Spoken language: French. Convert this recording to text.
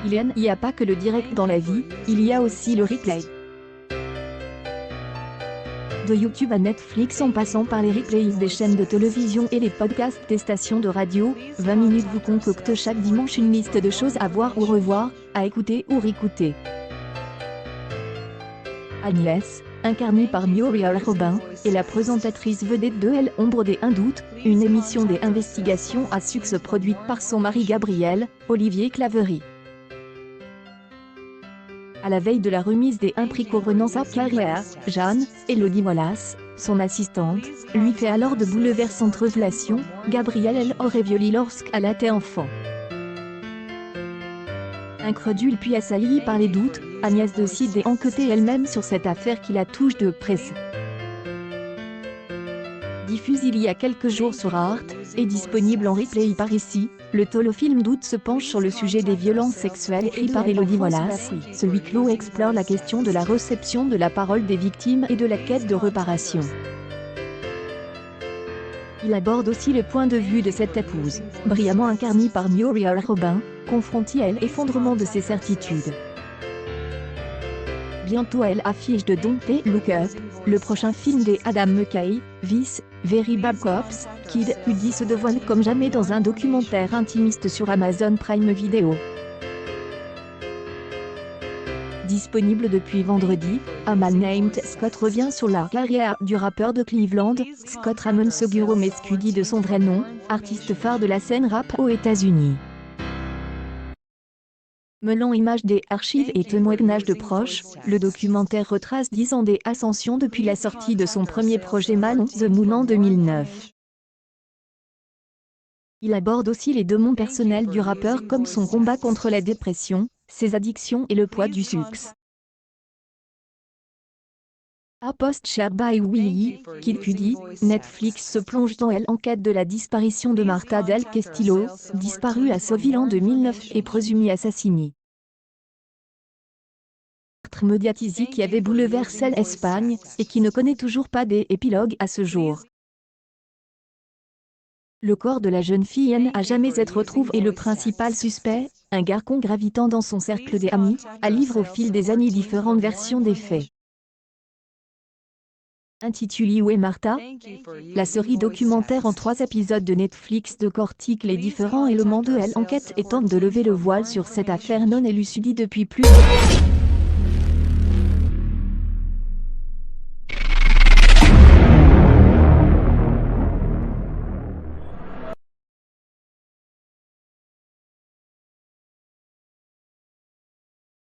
Il n'y a pas que le direct dans la vie, il y a aussi le replay. De YouTube à Netflix en passant par les replays des chaînes de télévision et les podcasts des stations de radio, 20 minutes vous concocte chaque dimanche une liste de choses à voir ou revoir, à écouter ou réécouter. Agnès, incarnée par Muriel Robin, est la présentatrice vedette de Elle Ombre des Un Doute, une émission des investigations à succès produite par son mari Gabriel, Olivier Claverie. À la veille de la remise des un prix couronnant sa carrière, Jeanne, Elodie Wallace, son assistante, lui fait alors de bouleversantes révélations. Gabrielle elle aurait violé lorsqu'elle était enfant. Incrédule puis assaillie par les doutes, Agnès décide d'enquêter elle-même sur cette affaire qui la touche de près. Diffusé il y a quelques jours sur Arte, et disponible en replay par ici, le téléfilm Doute se penche sur le sujet des violences sexuelles écrit par Elodie Wallace. Ce huis clos explore la question de la réception de la parole des victimes et de la quête de réparation. Il aborde aussi le point de vue de cette épouse, brillamment incarnée par Muriel Robin, confrontée à l'effondrement de ses certitudes. Bientôt elle affiche de Don't Look Up, le prochain film des Adam McKay, Vice, Very Bad Cops, Kid Cudi se dévoile comme jamais dans un documentaire intimiste sur Amazon Prime Video. Disponible depuis vendredi, A Man Named Scott revient sur la carrière du rappeur de Cleveland, Scott Ramon Seguro Mescudi de son vrai nom, artiste phare de la scène rap aux États-Unis. Mêlant images des archives et témoignages de proches, le documentaire retrace 10 ans d'ascension depuis la sortie de son premier projet Man on the Moon en 2009. Il aborde aussi les démons personnels du rappeur comme son combat contre la dépression, ses addictions et le poids du succès. A post shared by Willy, Kid Cudi, Netflix se plonge dans l'enquête de la disparition de Marta del Castillo, disparue à Seville en 2009 et présumée assassinée. Médiatisé qui avait bouleversé l'Espagne, et qui ne connaît toujours pas d'épilogue à ce jour. Le corps de la jeune fille n'a jamais été retrouvé et le principal suspect, un garçon gravitant dans son cercle d'amis, a livré au fil des années différentes versions des faits. Intitulée Où est Marta? La série documentaire en 3 épisodes de Netflix décortique les différents éléments de l'enquête et tente de lever le voile sur cette affaire non élucidée depuis plus de